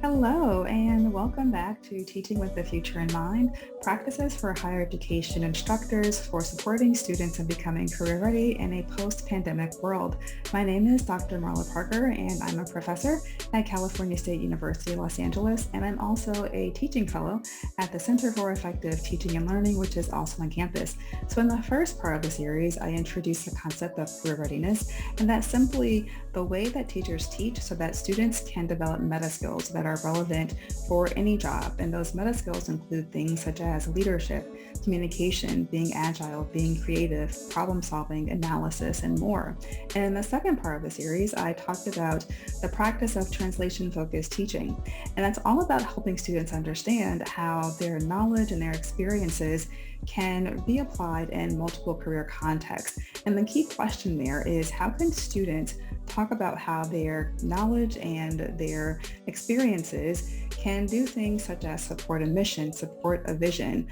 Hello, and welcome back to Teaching with the Future in Mind, practices for higher education instructors for supporting students in becoming career ready in a post-pandemic world. My name is Dr. Marla Parker, and I'm a professor at California State University, Los Angeles, and I'm also a teaching fellow at the Center for Effective Teaching and Learning, which is also on campus. So in the first part of the series, I introduced the concept of career readiness, and that's simply the way that teachers teach so that students can develop meta skills that are relevant for any job. And those meta skills include things such as leadership, communication, being agile, being creative, problem solving, analysis, and more. And in the second part of the series, I talked about the practice of translation focused teaching. And that's all about helping students understand how their knowledge and their experiences can be applied in multiple career contexts. And the key question there is how can students talk about how their knowledge and their experiences can do things such as support a mission, support a vision,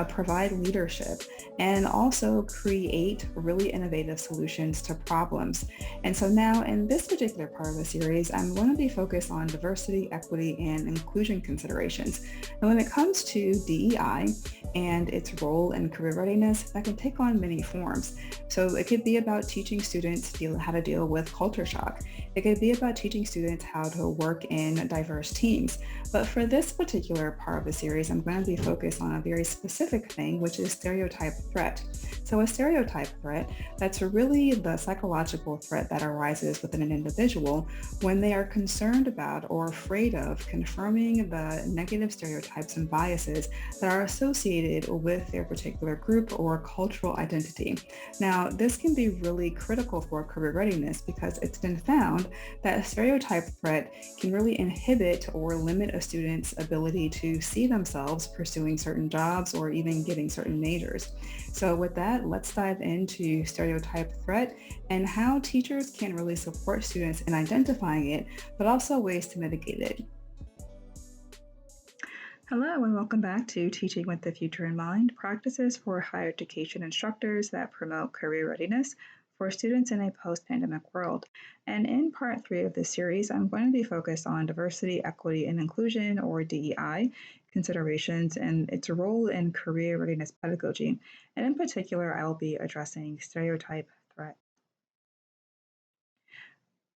provide leadership, and also create really innovative solutions to problems. And so now in this particular part of the series, I'm going to be focused on diversity, equity, and inclusion considerations. And when it comes to DEI and its role in career readiness, that can take on many forms. So it could be about teaching students how to deal with culture shock. It could be about teaching students how to work in diverse teams. But for this particular part of the series, I'm going to be focused on a very specific thing, which is stereotype threat. So a stereotype threat, that's really the psychological threat that arises within an individual when they are concerned about or afraid of confirming the negative stereotypes and biases that are associated with their particular group or cultural identity. Now, this can be really critical for career readiness because it's been found that a stereotype threat can really inhibit or limit a student's ability to see themselves pursuing certain jobs or even getting certain majors. So with that, let's dive into stereotype threat and how teachers can really support students in identifying it, but also ways to mitigate it. Hello, and welcome back to Teaching with the Future in Mind, practices for higher education instructors that promote career readiness for students in a post-pandemic world. And in part three of this series, I'm going to be focused on diversity, equity, and inclusion, or DEI, considerations and its role in career readiness pedagogy. And in particular, I will be addressing stereotype threat.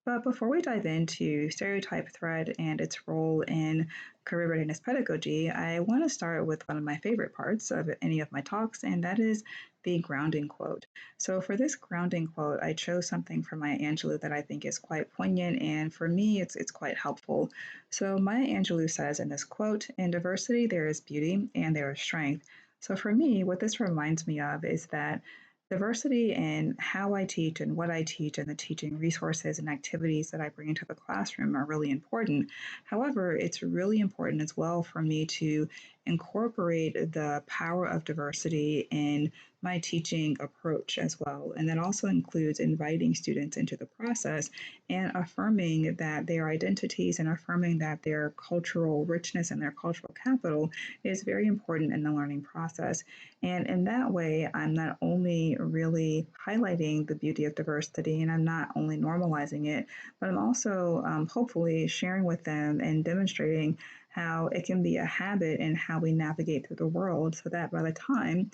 But before we dive into stereotype threat and its role in career readiness pedagogy, I want to start with one of my favorite parts of any of my talks, and that is the grounding quote. So for this grounding quote, I chose something from Maya Angelou that I think is quite poignant, and for me, it's quite helpful. So Maya Angelou says in this quote, "In diversity, there is beauty and there is strength." So for me, what this reminds me of is that diversity in how I teach and what I teach and the teaching resources and activities that I bring into the classroom are really important. However, it's really important as well for me to incorporate the power of diversity in my teaching approach as well. And that also includes inviting students into the process and affirming that their identities and affirming that their cultural richness and their cultural capital is very important in the learning process. And in that way, I'm not only really highlighting the beauty of diversity and I'm not only normalizing it, but I'm also hopefully sharing with them and demonstrating how it can be a habit in how we navigate through the world so that by the time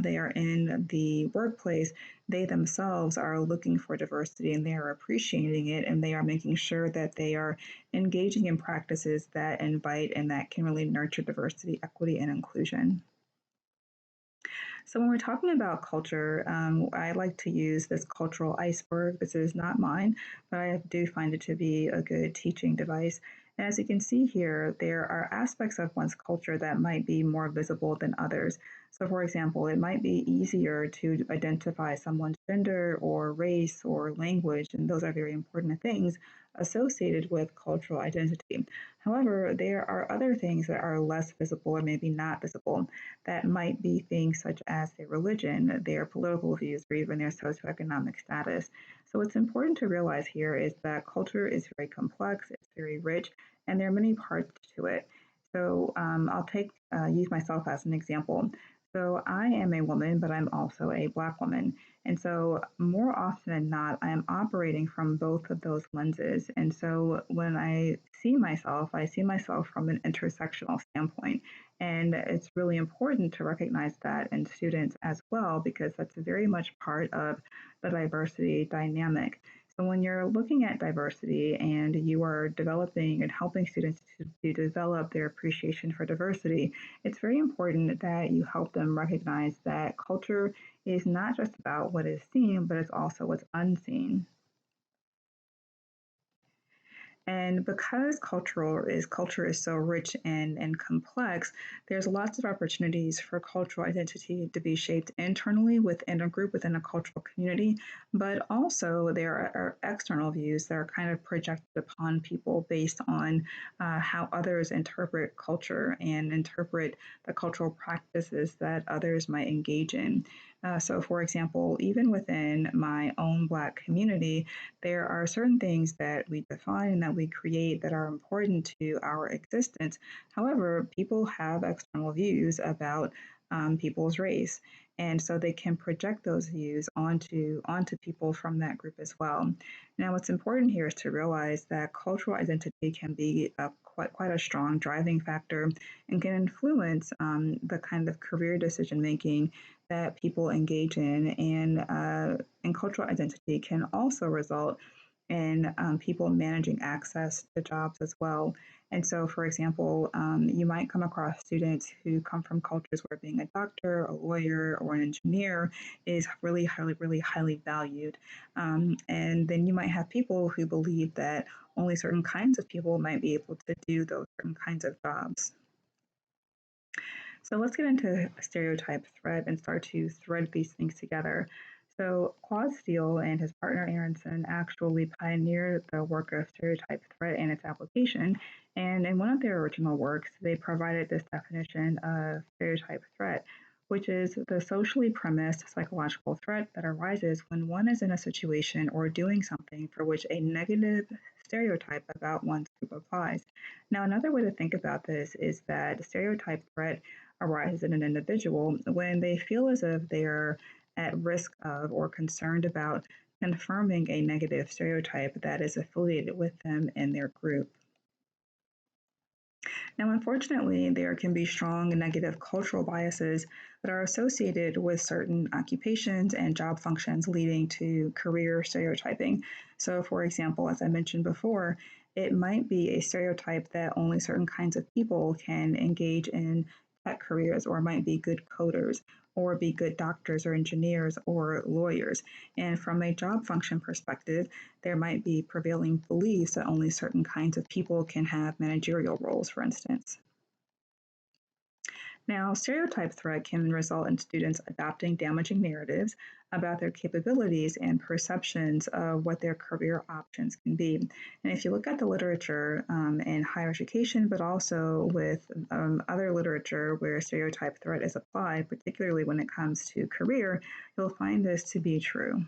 they are in the workplace, they themselves are looking for diversity and they are appreciating it and they are making sure that they are engaging in practices that invite and that can really nurture diversity, equity, and inclusion. So when we're talking about culture, I like to use this cultural iceberg. This is not mine, but I do find it to be a good teaching device. And as you can see here, there are aspects of one's culture that might be more visible than others. So for example, it might be easier to identify someone's gender or race or language, and those are very important things associated with cultural identity. However, there are other things that are less visible or maybe not visible that might be things such as their religion, their political views, or even their socioeconomic status. So, what's important to realize here is that culture is very complex, it's very rich, and there are many parts to it. So, I'll use myself as an example. So, I am a woman, but I'm also a Black woman. And so, more often than not, I am operating from both of those lenses. And so, when I see myself from an intersectional standpoint. And it's really important to recognize that in students as well, because that's very much part of the diversity dynamic. So when you're looking at diversity and you are developing and helping students to develop their appreciation for diversity, it's very important that you help them recognize that culture is not just about what is seen, but it's also what's unseen. And because culture is so rich and complex, there's lots of opportunities for cultural identity to be shaped internally within a group, within a cultural community, but also there are external views that are kind of projected upon people based on how others interpret culture and interpret the cultural practices that others might engage in. So, for example, even within my own Black community, there are certain things that we define and that we create that are important to our existence. However, people have external views about people's race. And so they can project those views onto people from that group as well. Now, what's important here is to realize that cultural identity can be quite a strong driving factor and can influence the kind of career decision making that people engage in. And cultural identity can also result in people managing access to jobs as well. And so, for example, you might come across students who come from cultures where being a doctor, a lawyer, or an engineer is really highly valued. And then you might have people who believe that only certain kinds of people might be able to do those certain kinds of jobs. So let's get into stereotype threat and start to thread these things together. So Claude Steele and his partner Aronson actually pioneered the work of stereotype threat and its application. And in one of their original works, they provided this definition of stereotype threat, which is the socially premised psychological threat that arises when one is in a situation or doing something for which a negative stereotype about one's group applies. Now, another way to think about this is that stereotype threat arises in an individual when they feel as if they're at risk of or concerned about confirming a negative stereotype that is affiliated with them and their group. Now, unfortunately, there can be strong negative cultural biases that are associated with certain occupations and job functions, leading to career stereotyping. So, for example, as I mentioned before, it might be a stereotype that only certain kinds of people can engage in tech careers, or might be good coders, or be good doctors or engineers or lawyers. And from a job function perspective, there might be prevailing beliefs that only certain kinds of people can have managerial roles, for instance. Now, stereotype threat can result in students adopting damaging narratives about their capabilities and perceptions of what their career options can be. And if you look at the literature in higher education, but also with other literature where stereotype threat is applied, particularly when it comes to career, you'll find this to be true.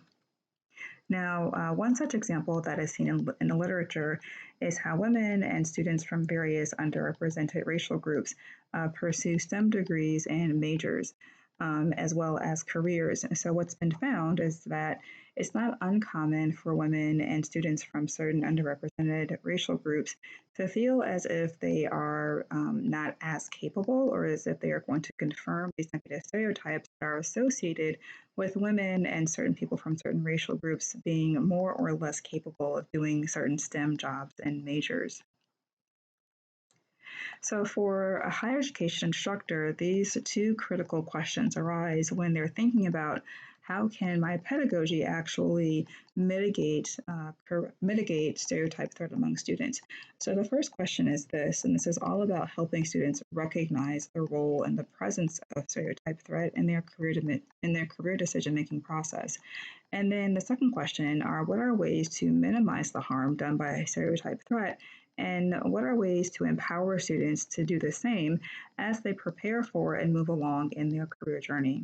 Now, one such example that is seen in the literature is how women and students from various underrepresented racial groups pursue STEM degrees and majors, as well as careers. So, what's been found is that it's not uncommon for women and students from certain underrepresented racial groups to feel as if they are not as capable, or as if they are going to confirm these negative stereotypes that are associated with women and certain people from certain racial groups being more or less capable of doing certain STEM jobs and majors. So, for a higher education instructor, these two critical questions arise when they're thinking about how can my pedagogy actually mitigate stereotype threat among students. So the first question is this, and this is all about helping students recognize the role and the presence of stereotype threat in their career decision making process. And then the second question are, what are ways to minimize the harm done by stereotype threat? And what are ways to empower students to do the same as they prepare for and move along in their career journey?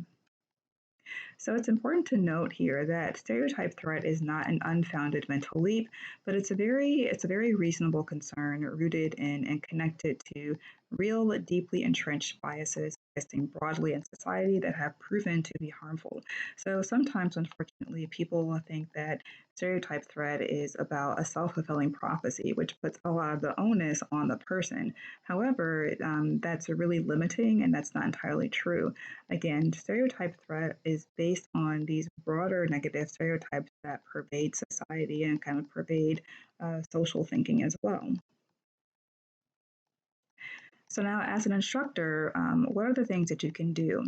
So it's important to note here that stereotype threat is not an unfounded mental leap, but it's a very reasonable concern rooted in and connected to real, deeply entrenched biases existing broadly in society that have proven to be harmful. So sometimes, unfortunately, people will think that stereotype threat is about a self-fulfilling prophecy, which puts a lot of the onus on the person. However, that's really limiting, and that's not entirely true. Again, stereotype threat is based on these broader negative stereotypes that pervade society and kind of pervade social thinking as well. So now, as an instructor, what are the things that you can do?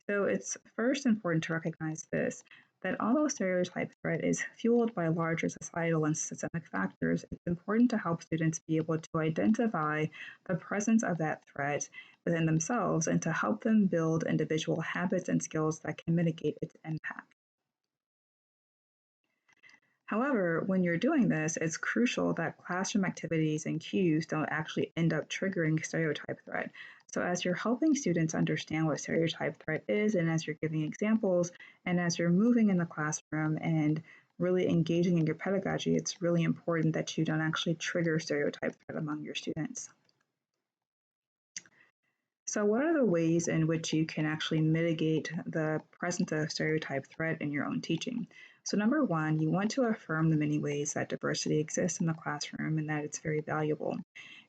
So it's first important to recognize this, that although stereotype threat is fueled by larger societal and systemic factors, it's important to help students be able to identify the presence of that threat within themselves and to help them build individual habits and skills that can mitigate its impact. However, when you're doing this, it's crucial that classroom activities and cues don't actually end up triggering stereotype threat. So, as you're helping students understand what stereotype threat is, and as you're giving examples, and as you're moving in the classroom and really engaging in your pedagogy, it's really important that you don't actually trigger stereotype threat among your students. So, what are the ways in which you can actually mitigate the presence of stereotype threat in your own teaching? So, number one, you want to affirm the many ways that diversity exists in the classroom and that it's very valuable.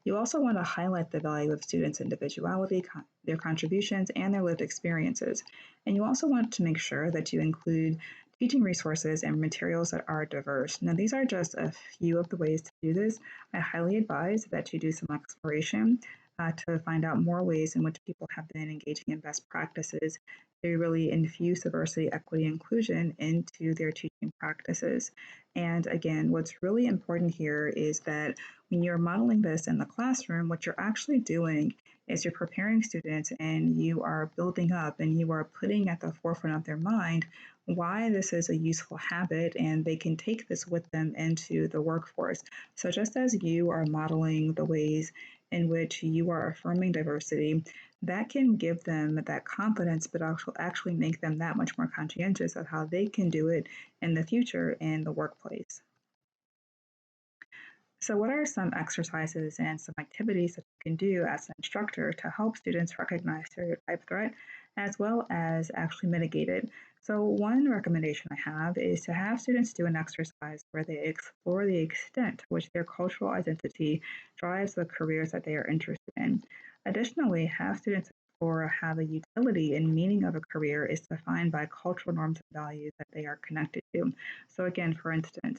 You also want to highlight the value of students' individuality, their contributions, and their lived experiences. And you also want to make sure that you include teaching resources and materials that are diverse. Now, these are just a few of the ways to do this. I highly advise that you do some exploration to find out more ways in which people have been engaging in best practices to really infuse diversity, equity, inclusion into their teaching practices. And again, what's really important here is that when you're modeling this in the classroom, what you're actually doing is you're preparing students and you are building up and you are putting at the forefront of their mind why this is a useful habit and they can take this with them into the workforce. So just as you are modeling the ways in which you are affirming diversity, that can give them that confidence, but actually make them that much more conscientious of how they can do it in the future in the workplace. So, what are some exercises and some activities that you can do as an instructor to help students recognize stereotype threat as well as actually mitigate it? So, one recommendation I have is to have students do an exercise where they explore the extent to which their cultural identity drives the careers that they are interested in. Additionally, have students explore how the utility and meaning of a career is defined by cultural norms and values that they are connected to. So, again, for instance,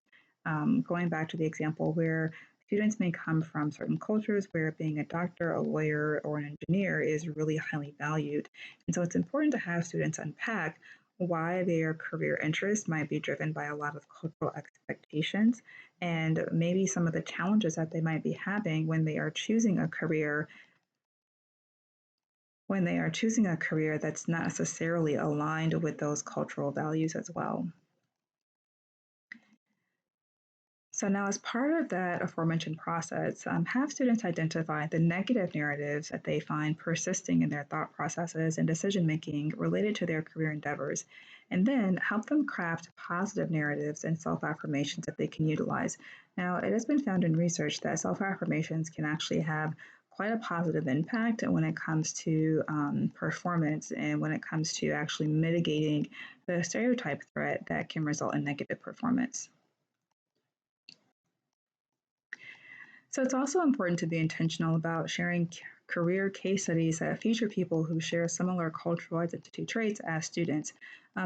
going back to the example where students may come from certain cultures where being a doctor, a lawyer, or an engineer is really highly valued. And so it's important to have students unpack why their career interests might be driven by a lot of cultural expectations and maybe some of the challenges that they might be having when they are choosing a career that's not necessarily aligned with those cultural values as well. So now, as part of that aforementioned process, have students identify the negative narratives that they find persisting in their thought processes and decision making related to their career endeavors, and then help them craft positive narratives and self affirmations that they can utilize. Now, it has been found in research that self affirmations can actually have quite a positive impact when it comes to performance and when it comes to actually mitigating the stereotype threat that can result in negative performance. So it's also important to be intentional about sharing career case studies that feature people who share similar cultural identity traits as students,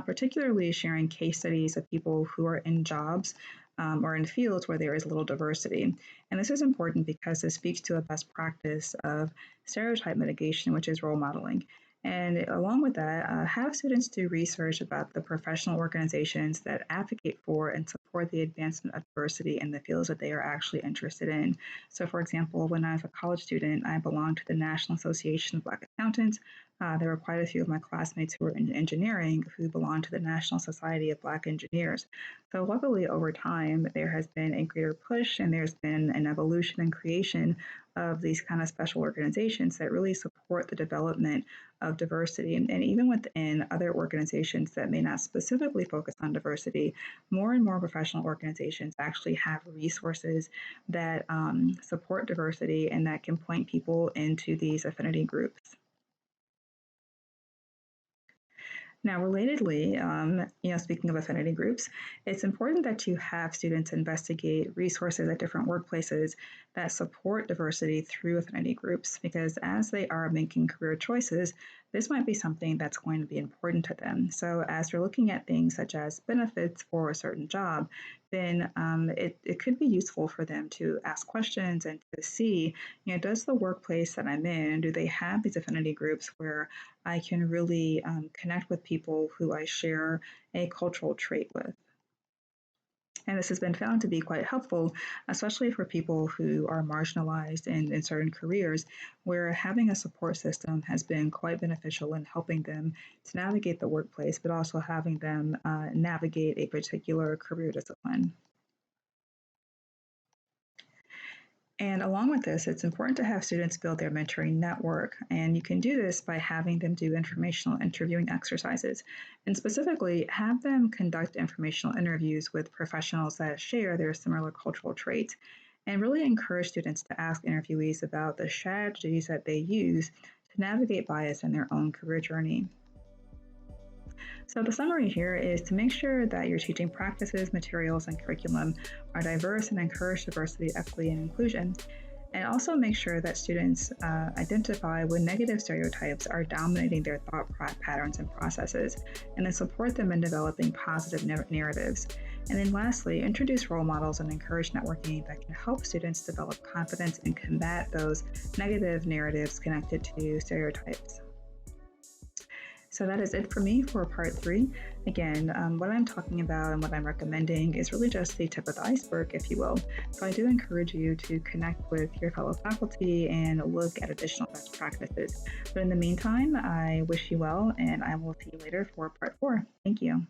particularly sharing case studies of people who are in jobs or in fields where there is little diversity. And this is important because this speaks to a best practice of stereotype mitigation, which is role modeling. And along with that, have students do research about the professional organizations that advocate for and support the advancement of diversity in the fields that they are actually interested in. So, for example, when I was a college student, I belonged to the National Association of Black Accountants. There were quite a few of my classmates who were in engineering who belonged to the National Society of Black Engineers. So, luckily, over time, there has been a greater push and there's been an evolution and creation of these kind of special organizations that really support the development of diversity. And even within other organizations that may not specifically focus on diversity, more and more professional organizations actually have resources that support diversity and that can point people into these affinity groups. Now, relatedly, speaking of affinity groups, it's important that you have students investigate resources at different workplaces that support diversity through affinity groups, because as they are making career choices, this might be something that's going to be important to them. So, as you're looking at things such as benefits for a certain job, then it could be useful for them to ask questions and to see, does the workplace that I'm in, do they have these affinity groups where I can really connect with people who I share a cultural trait with? And this has been found to be quite helpful, especially for people who are marginalized in certain careers, where having a support system has been quite beneficial in helping them to navigate the workplace, but also having them navigate a particular career discipline. And along with this, it's important to have students build their mentoring network. And you can do this by having them do informational interviewing exercises. And specifically, have them conduct informational interviews with professionals that share their similar cultural traits. And really encourage students to ask interviewees about the strategies that they use to navigate bias in their own career journey. So the summary here is to make sure that your teaching practices, materials, and curriculum are diverse and encourage diversity, equity, and inclusion. And also make sure that students identify when negative stereotypes are dominating their thought patterns and processes, and then support them in developing positive narratives. And then lastly, introduce role models and encourage networking that can help students develop confidence and combat those negative narratives connected to stereotypes. So that is it for me for part 3. Again, what I'm talking about and what I'm recommending is really just the tip of the iceberg, if you will. So I do encourage you to connect with your fellow faculty and look at additional best practices. But in the meantime, I wish you well, and I will see you later for part 4. Thank you.